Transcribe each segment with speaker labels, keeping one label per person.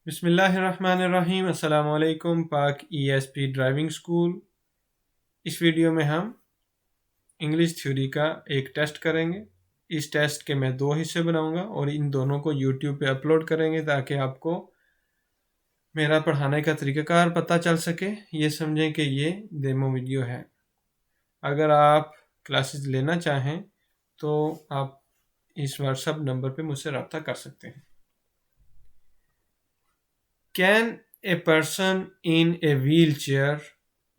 Speaker 1: बिस्मिल्लाहिर्रहमानिर्रहीम। अस्सलाम वालेकुम। पाक ESP ड्राइविंग स्कूल। इस वीडियो में हम इंग्लिश थ्योरी का एक टेस्ट करेंगे। इस टेस्ट के मैं दो हिस्से बनाऊंगा और इन दोनों को यूट्यूब पे अपलोड करेंगे ताकि आपको मेरा पढ़ाने का तरीक़ाकार पता चल सके। ये समझें कि ये डेमो वीडियो है। अगर आप क्लासेस लेना चाहें तो आप इस व्हाट्सएप नंबर पे मुझसे रब्ता कर सकते हैं। Can a person in a wheel chair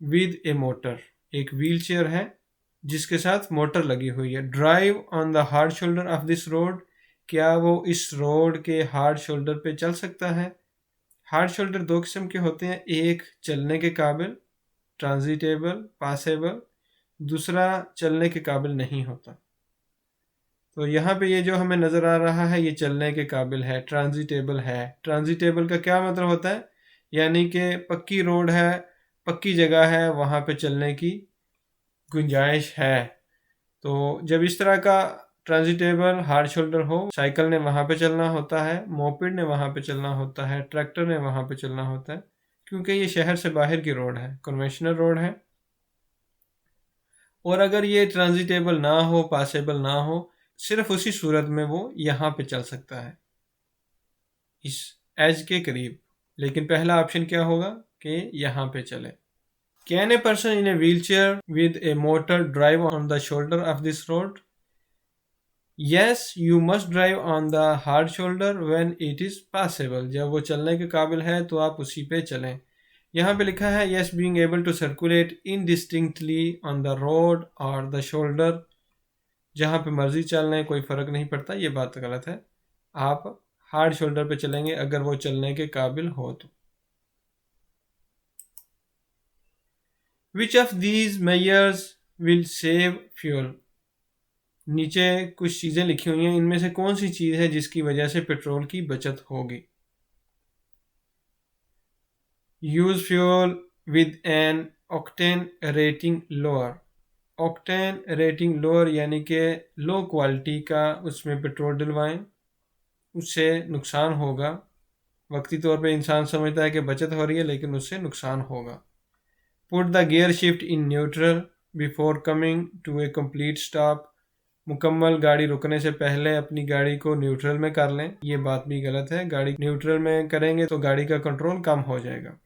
Speaker 1: with A motor, एक व्हील चेयर है जिसके साथ मोटर लगी हुई है, drive on the hard shoulder of this road, क्या वो इस रोड के हार्ड शोल्डर पे चल सकता है। हार्ड शोल्डर दो किस्म के होते हैं, एक चलने के काबिल ट्रांजिटेबल पासेबल, दूसरा चलने के काबिल नहीं होता। तो यहाँ पे ये जो हमें नज़र आ रहा है ये चलने के काबिल है, ट्रांजिटेबल है। ट्रांजिटेबल का क्या मतलब होता है, यानी कि पक्की रोड है, पक्की जगह है, वहाँ पे चलने की गुंजाइश है। तो जब इस तरह का ट्रांजिटेबल हार्ड शोल्डर हो, साइकिल ने वहाँ पे चलना होता है, मोपेड ने वहाँ पे चलना होता है, ट्रैक्टर ने वहाँ पे चलना होता है, क्योंकि ये शहर से बाहर की रोड है, कन्वेंशनल रोड है। और अगर ये ट्रांजिटेबल ना हो, पासेबल ना हो, सिर्फ उसी सूरत में वो यहाँ पे चल सकता है, इस एज के करीब। लेकिन पहला ऑप्शन क्या होगा कि यहाँ पे चले। Can a person in a wheel chair with A motor drive on the shoulder of this road? Yes, you must drive on the hard shoulder when it is possible, जब वो चलने के काबिल है तो आप उसी पे चलें। यहाँ पे लिखा है yes being able to circulate indistinctly on the road और द शोल्डर, जहाँ पे मर्जी चल लें कोई फ़र्क नहीं पड़ता, ये बात गलत है। आप हार्ड शोल्डर पे चलेंगे अगर वो चलने के काबिल हो तो। Which of these measures will save fuel? नीचे कुछ चीज़ें लिखी हुई हैं, इनमें से कौन सी चीज़ है जिसकी वजह से पेट्रोल की बचत होगी। Use fuel with an octane rating lower. Octane rating lower यानी कि लो क्वालिटी का उसमें पेट्रोल डलवाएं, उससे नुकसान होगा। वक्ती तौर पे इंसान समझता है कि बचत हो रही है, लेकिन उससे नुकसान होगा। Put the gear shift in neutral before coming to a complete stop, मुकम्मल गाड़ी रुकने से पहले अपनी गाड़ी को न्यूट्रल में कर लें, ये बात भी गलत है। गाड़ी न्यूट्रल में करेंगे तो गाड़ी का कंट्रोल कम हो जाएगा।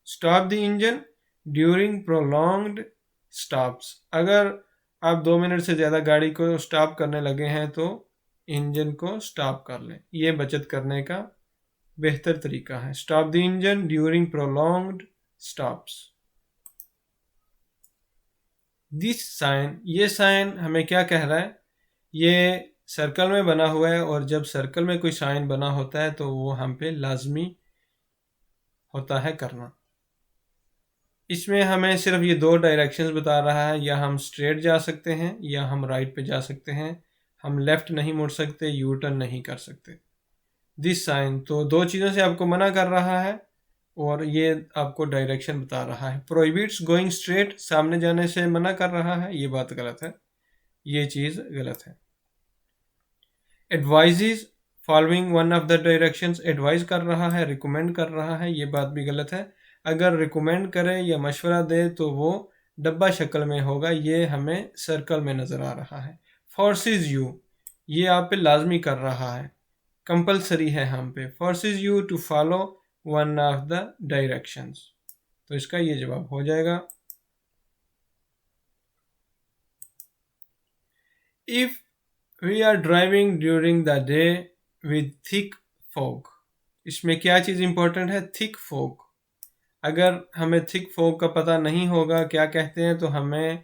Speaker 1: Stop the engine during prolonged stops, अगर आप 2 मिनट से ज़्यादा गाड़ी को स्टॉप करने लगे हैं तो इंजन को स्टॉप कर लें, ये बचत करने का बेहतर तरीका है। Stop the engine during prolonged stops. This sign, ये साइन हमें क्या कह रहा है, ये सर्कल में बना हुआ है और जब सर्कल में कोई साइन बना होता है तो वो हम पे लाजमी होता है करना। इसमें हमें सिर्फ ये दो डायरेक्शंस बता रहा है, या हम स्ट्रेट जा सकते हैं या हम राइट पे जा सकते हैं, हम लेफ़्ट नहीं मुड़ सकते, यू टर्न नहीं कर सकते। दिस साइन तो दो चीज़ों से आपको मना कर रहा है और ये आपको डायरेक्शन बता रहा है। प्रोहिबिट्स गोइंग स्ट्रेट, सामने जाने से मना कर रहा है, ये बात गलत है, ये चीज़ गलत है। Advises following one of the directions, advise कर रहा है, रिकमेंड कर रहा है, ये बात भी गलत है। अगर रिकमेंड करे या मशवरा दे तो वो डब्बा शक्ल में होगा, ये हमें सर्कल में नज़र आ रहा है। फोर्सेस यू, ये आप पे लाजमी कर रहा है, कंपलसरी है हम पे। Forces you to follow one of the directions, तो इसका ये जवाब हो जाएगा। If we are driving during the day with thick fog, इसमें क्या चीज़ इंपॉर्टेंट है, थिक फॉग। अगर हमें थिक फॉग का पता नहीं होगा क्या कहते हैं तो हमें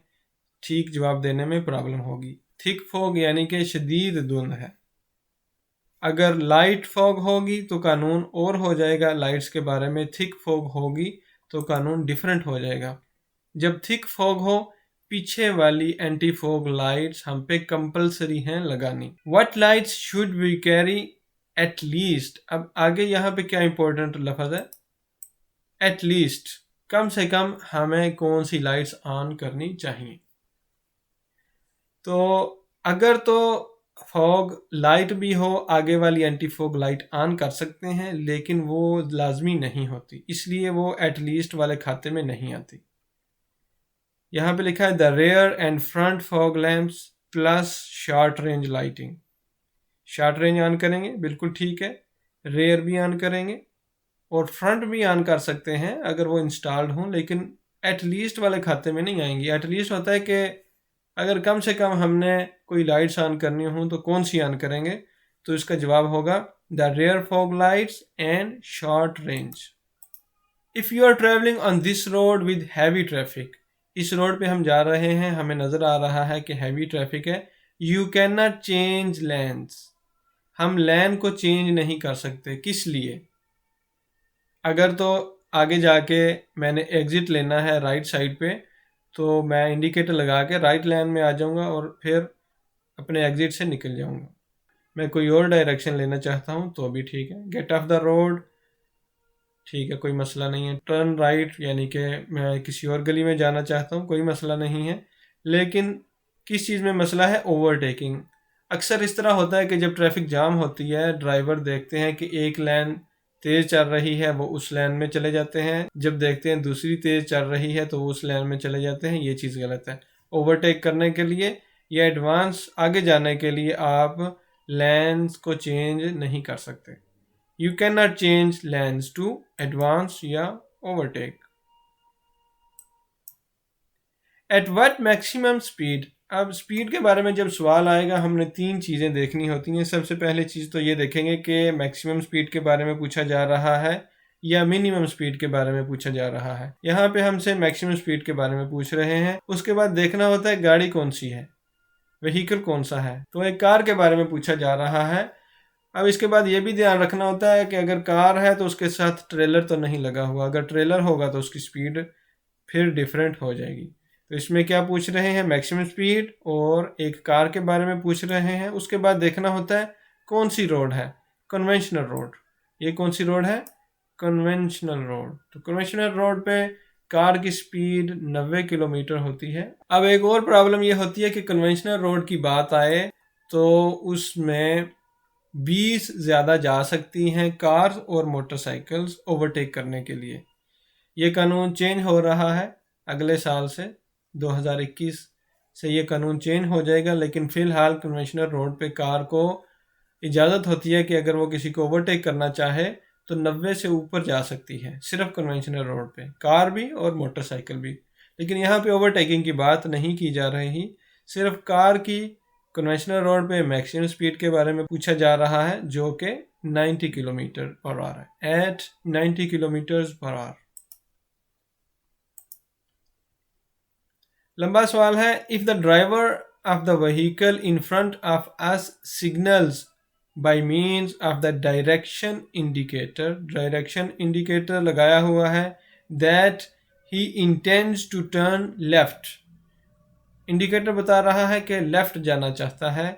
Speaker 1: ठीक जवाब देने में प्रॉब्लम होगी। थिक फॉग यानी कि शदीद धुंध है। अगर लाइट फॉग होगी तो कानून और हो जाएगा लाइट्स के बारे में, थिक फॉग होगी तो कानून डिफरेंट हो जाएगा। जब थिक फॉग हो, पीछे वाली एंटी फॉग लाइट्स हम पे कंपलसरी हैं लगानी। What lights should we carry at least, अब आगे यहाँ पे क्या इंपॉर्टेंट लफ्ज है, एट लीस्ट, कम से कम हमें कौन सी लाइट्स ऑन करनी चाहिए। तो अगर तो फॉग लाइट भी हो, आगे वाली एंटी फॉग लाइट ऑन कर सकते हैं, लेकिन वो लाजमी नहीं होती, इसलिए वो एटलीस्ट वाले खाते में नहीं आती। यहाँ पे लिखा है the rear and front fog lamps plus short range lighting. Short range on करेंगे, बिल्कुल ठीक है। रेयर भी ऑन करेंगे और फ्रंट भी ऑन कर सकते हैं अगर वो इंस्टॉल्ड हों, लेकिन एटलीस्ट वाले खाते में नहीं आएंगी। एटलीस्ट होता है कि अगर कम से कम हमने कोई लाइट्स ऑन करनी हो तो कौन सी ऑन करेंगे, तो इसका जवाब होगा the rear fog lights and short range. If you are travelling on this road with heavy traffic, इस रोड पे हम जा रहे हैं, हमें नज़र आ रहा है कि हैवी ट्रैफिक है। You can not change lens, हम लेन को चेंज नहीं कर सकते। किस लिए? अगर तो आगे जाके मैंने एग्ज़िट लेना है राइट साइड पे, तो मैं इंडिकेटर लगा के राइट लेन में आ जाऊंगा और फिर अपने एग्ज़िट से निकल जाऊंगा। मैं कोई और डायरेक्शन लेना चाहता हूं तो भी ठीक है। गेट ऑफ द रोड, ठीक है, कोई मसला नहीं है। टर्न राइट यानी कि मैं किसी और गली में जाना चाहता हूँ, कोई मसला नहीं है। लेकिन किस चीज़ में मसला है? ओवरटेकिंग। अक्सर इस तरह होता है कि जब ट्रैफिक जाम होती है, ड्राइवर देखते हैं कि एक लाइन तेज़ चल रही है, वो उस लाइन में चले जाते हैं। जब देखते हैं दूसरी तेज़ चल रही है तो वो उस लाइन में चले जाते हैं। ये चीज़ गलत है। ओवरटेक करने के लिए या एडवांस आगे जाने के लिए आप लाइन्स को चेंज नहीं कर सकते। You cannot change lanes to advance या overtake. At what maximum speed? अब स्पीड के बारे में जब सवाल आएगा, हमने तीन चीज़ें देखनी होती हैं। सबसे पहले चीज़ तो ये देखेंगे कि मैक्सिमम स्पीड के बारे में पूछा जा रहा है या मिनिमम स्पीड के बारे में पूछा जा रहा है। यहाँ पे हमसे मैक्सिमम स्पीड के बारे में पूछ रहे हैं। उसके बाद देखना होता है गाड़ी कौन सी है, व्हीकल कौन सा है। तो एक कार के बारे में पूछा जा रहा है। अब इसके बाद ये भी ध्यान रखना होता है कि अगर कार है तो उसके साथ ट्रेलर तो नहीं लगा हुआ। अगर ट्रेलर होगा तो उसकी स्पीड फिर डिफरेंट हो जाएगी। तो इसमें क्या पूछ रहे हैं? मैक्सिमम स्पीड और एक कार के बारे में पूछ रहे हैं। उसके बाद देखना होता है कौन सी रोड है, कन्वेंशनल रोड। ये कौन सी रोड है? Conventional road. तो कन्वेंशनल रोड पे कार की स्पीड 90 किलोमीटर होती है। अब एक और प्रॉब्लम ये होती है कि कन्वेंशनल रोड की बात आए तो उसमें 20 ज़्यादा जा सकती हैं कार्स और मोटरसाइकिल्स ओवरटेक करने के लिए। ये कानून चेंज हो रहा है अगले साल से, 2021 से ये कानून चेंज हो जाएगा। लेकिन फ़िलहाल कन्वेंशनल रोड पे कार को इजाज़त होती है कि अगर वो किसी को ओवरटेक करना चाहे तो 90 से ऊपर जा सकती है, सिर्फ कन्वेंशनल रोड पे, कार भी और मोटरसाइकिल भी। लेकिन यहाँ पे ओवरटेकिंग की बात नहीं की जा रही, सिर्फ कार की कन्वेंशनल रोड पे मैक्सिमम स्पीड के बारे में पूछा जा रहा है, जो कि 90 किलोमीटर पर आवर है, एट 90 किलोमीटर्स पर आवर। लंबा सवाल है। If the driver of the vehicle in front of us signals by means of the direction indicator, direction indicator लगाया हुआ है, that he intends to turn left, indicator बता रहा है कि लेफ्ट जाना चाहता है,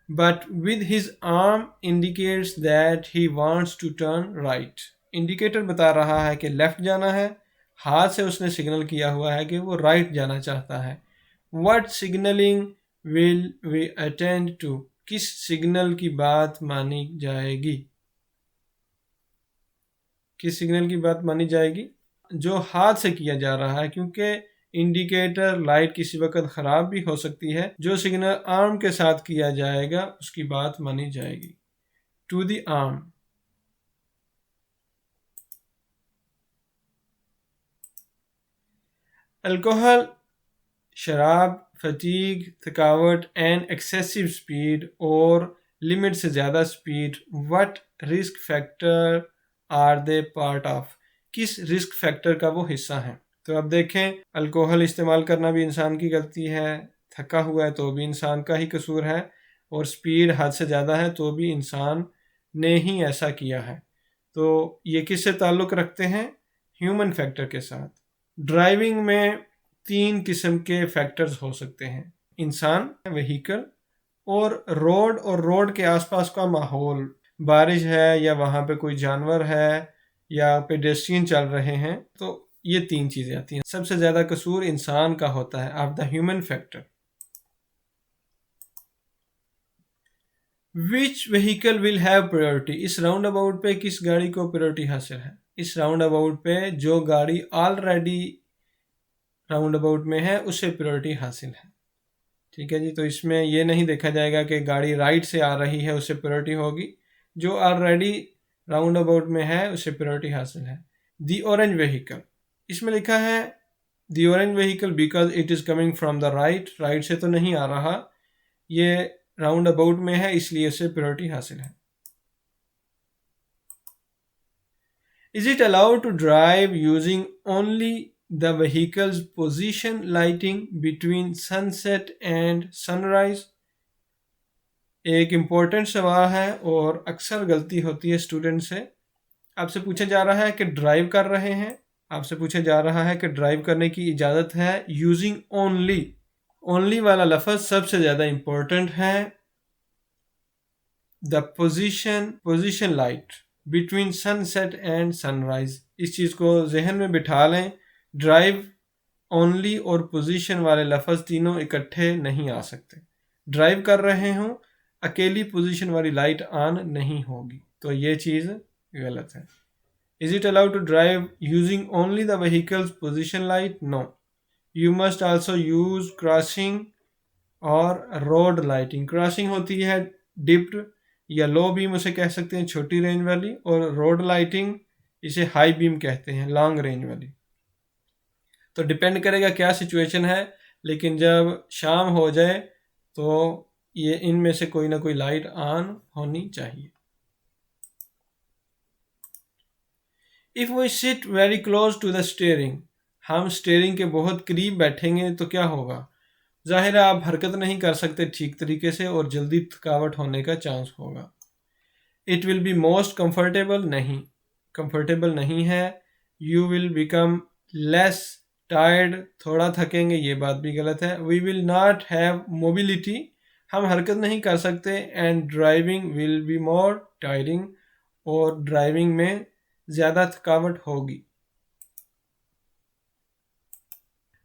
Speaker 1: but with his arm indicates that he wants to turn right, indicator बता रहा है कि लेफ्ट जाना है, हाथ से उसने सिग्नल किया हुआ है कि वो राइट जाना चाहता है। What signalling will we attend to, किस सिग्नल की बात मानी जाएगी? किस सिग्नल की बात मानी जाएगी? जो हाथ से किया जा रहा है, क्योंकि इंडिकेटर लाइट किसी वक्त ख़राब भी हो सकती है। जो सिग्नल आर्म के साथ किया जाएगा उसकी बात मानी जाएगी। To the arm. अल्कोहल, शराब, फटीग, थकावट एंड एक्सेसिव स्पीड और लिमिट से ज़्यादा speed, what risk factor are they part of, किस रिस्क फैक्टर का वो हिस्सा है? तो अब देखें, अल्कोहल इस्तेमाल करना भी इंसान की गलती है, थका हुआ है तो भी इंसान का ही कसूर है, और स्पीड हद से ज़्यादा है तो भी इंसान ने ही ऐसा किया है। तो ये किससे ताल्लुक़ रखते हैं? ह्यूमन फैक्टर के साथ। ड्राइविंग में 3 किस्म के फैक्टर्स हो सकते हैं, इंसान, व्हीकल और रोड के आसपास का माहौल, बारिश है या वहाँ पे कोई जानवर है या पेडेस्ट्रियन चल रहे हैं, तो ये 3 चीज़ें आती हैं। सबसे ज़्यादा कसूर इंसान का होता है, of the human factor. Which vehicle will have priority, इस राउंड अबाउट पे किस गाड़ी को प्रायोरिटी हासिल है? इस राउंड अबाउट पे जो गाड़ी ऑलरेडी राउंड अबाउट में है उसे प्रायोरिटी हासिल है। ठीक है जी, तो इसमें ये नहीं देखा जाएगा कि गाड़ी राइट से आ रही है उसे प्रायोरिटी होगी, जो ऑलरेडी राउंड अबाउट में है उसे प्रायोरिटी हासिल है। दी ऑरेंज व्हीकल, इसमें लिखा है the orange vehicle because it is coming from the right, right से तो नहीं आ रहा, ये राउंड अबाउट में है इसलिए उसे प्रायोरिटी हासिल है। Is it allowed to drive using only the vehicles position lighting between sunset and sunrise? एक इम्पोर्टेंट सवाल है और अक्सर गलती होती है स्टूडेंट से। आपसे पूछा जा रहा है कि ड्राइव कर रहे हैं, आपसे पूछा जा रहा है कि ड्राइव करने की इजाज़त है यूजिंग ओनली, ओनली वाला लफ्ज़ सबसे ज़्यादा इम्पोर्टेंट है। The position light between sunset and sunrise, इस चीज़ को जहन में बिठा लें। ड्राइव, ओनली और पोजीशन वाले लफ्ज़ तीनों इकट्ठे नहीं आ सकते। ड्राइव कर रहे हों, अकेली पोजीशन वाली लाइट ऑन नहीं होगी, तो ये चीज़ गलत है। Is it allowed to drive using only the vehicle's position light? No. You must also use crossing और road lighting. Crossing होती है dipped या low beam उसे कह सकते हैं, छोटी रेंज वाली, और road lighting इसे हाई बीम कहते हैं, लॉन्ग रेंज वाली। तो डिपेंड करेगा क्या सिचुएशन है, लेकिन जब शाम हो जाए तो ये इनमें से कोई ना कोई लाइट ऑन होनी चाहिए। If we sit very close to the steering, हम स्टीयरिंग के बहुत करीब बैठेंगे तो क्या होगा? जाहिर है आप हरकत नहीं कर सकते ठीक तरीके से और जल्दी थकावट होने का चांस होगा। It will be most comfortable, नहीं, कंफर्टेबल नहीं है। You will become less tired, थोड़ा थकेंगे, ये बात भी गलत है। We will not have mobility, हम हरकत नहीं कर सकते। And driving will be more tiring, और ड्राइविंग में ज़्यादा थकावट होगी।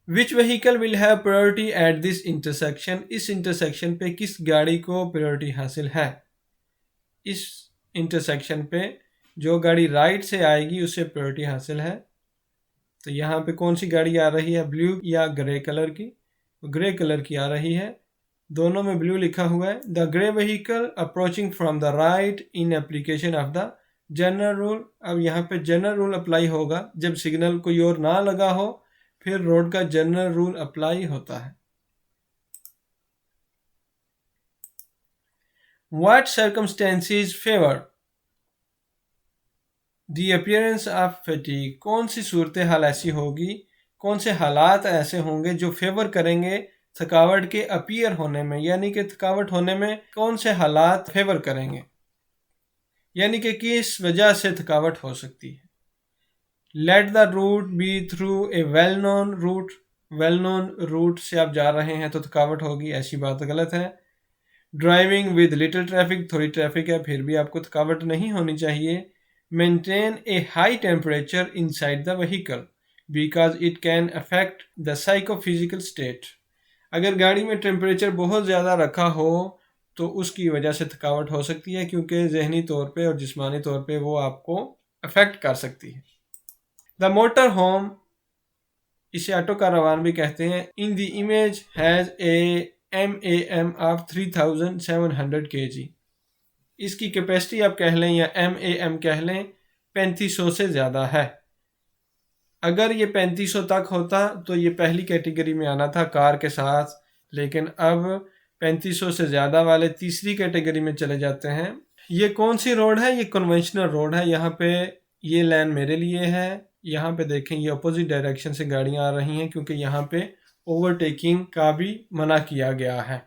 Speaker 1: Which vehicle will have priority at this intersection, इस इंटरसेक्शन पे किस गाड़ी को प्रायोरिटी हासिल है? इस इंटरसेक्शन पे जो गाड़ी राइट से आएगी उसे प्रायोरिटी हासिल है। तो यहाँ पे कौन सी गाड़ी आ रही है, ब्लू या ग्रे कलर की? ग्रे कलर की आ रही है, दोनों में ब्लू लिखा हुआ है। The grey vehicle approaching from the right in application of the general rule. अब यहाँ पे जनरल रूल अप्लाई होगा जब सिग्नल कोई और ना लगा हो, फिर रोड का जनरल रूल अप्लाई होता है। What circumstances favor the appearance of fatigue? कौन सी सूरत हाल ऐसी होगी, कौन से हालात ऐसे होंगे जो फेवर करेंगे थकावट के अपीयर होने में, यानी कि थकावट होने में कौन से हालात फेवर करेंगे, यानी कि किस वजह से थकावट हो सकती है। Let the route be through a well known route, well known route से आप जा रहे हैं तो थकावट होगी, ऐसी बात गलत है। ड्राइविंग विद लिटिल ट्रैफिक, थोड़ी ट्रैफिक है फिर भी आपको थकावट नहीं होनी चाहिए। Maintain A high temperature inside the vehicle because it can affect the psychophysical state, अगर गाड़ी में टेम्परेचर बहुत ज़्यादा रखा हो तो उसकी वजह से थकावट हो सकती है, क्योंकि जहनी तौर पे और जिस्मानी तौर पे वो आपको अफेक्ट कर सकती है। द मोटर होम, इसे ऑटो कारवान भी कहते हैं। In the image has a MAM of 3700 kg, इसकी कैपेसिटी आप कह लें या MAM कह लें, 3500 से ज़्यादा है। अगर ये 3500 तक होता तो ये पहली कैटेगरी में आना था कार के साथ, लेकिन अब 3500 से ज़्यादा वाले तीसरी कैटेगरी में चले जाते हैं। ये कौन सी रोड है? ये कन्वेंशनल रोड है। यहाँ पे ये लाइन मेरे लिए है, यहाँ पे देखें ये अपोजिट डायरेक्शन से गाड़ियाँ आ रही हैं, क्योंकि यहाँ पे ओवरटेकिंग का भी मना किया गया है।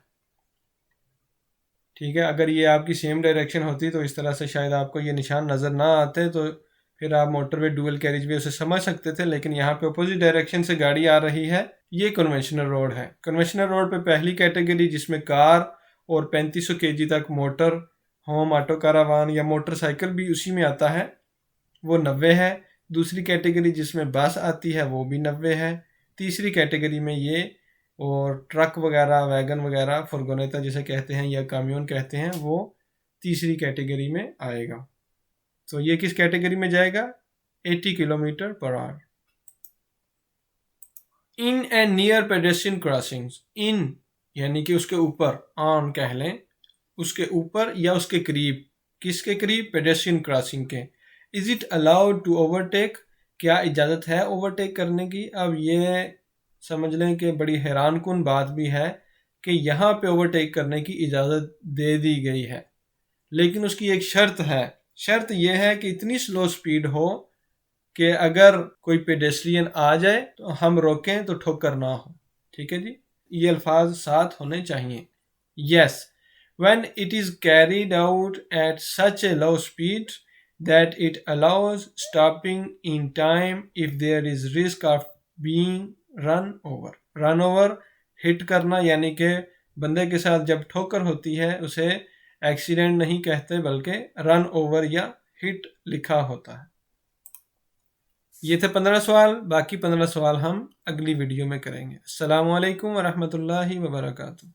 Speaker 1: ठीक है, अगर ये आपकी सेम डायरेक्शन होती तो इस तरह से शायद आपको ये निशान नज़र ना आते, तो फिर आप मोटरवे डुअल कैरेज वे उसे समझ सकते थे, लेकिन यहाँ पे अपोजिट डायरेक्शन से गाड़ी आ रही है, ये कन्वेंशनल रोड है। कन्वेंशनल रोड पे पहली कैटेगरी जिसमें कार और 3500 kg तक मोटर होम, ऑटो कारावान या मोटरसाइकिल भी उसी में आता है, वो 90 है। दूसरी कैटेगरी जिसमें बस आती है वो भी 90 है। तीसरी कैटेगरी में ये और ट्रक वगैरह, वैगन वगैरह, फुरगोनेता जिसे कहते हैं या काम्यून कहते हैं, वो तीसरी कैटेगरी में आएगा। तो ये किस कैटेगरी में जाएगा? 80 kilometre per hour. In and near pedestrian crossings, in यानी कि उसके ऊपर, ऑन कह लें, उसके ऊपर या उसके करीब। किसके करीब? पेडेस्ट्रियन क्रॉसिंग के। Is it allowed to overtake, क्या इजाज़त है ओवरटेक करने की? अब ये समझ लें कि बड़ी हैरानकुन बात भी है कि यहाँ पे ओवरटेक करने की इजाज़त दे दी गई है, लेकिन उसकी एक शर्त है। शर्त यह है कि इतनी स्लो स्पीड हो कि अगर कोई पेडेस्ट्रियन आ जाए तो हम रोकें तो ठोकर ना हो। ठीक है जी, ये अल्फाज साथ होने चाहिए। Yes, when it is carried out at such a low speed that it allows stopping in time if there is risk of being run over। run over hit करना, यानी कि बंदे के साथ जब ठोकर होती है उसे एक्सीडेंट नहीं कहते बल्कि रन ओवर या हिट लिखा होता है। ये थे 15 सवाल, बाकी 15 सवाल हम अगली वीडियो में करेंगे। अस्सलामु अलैकुम वरहमतुल्लाहि वबरकातुहू।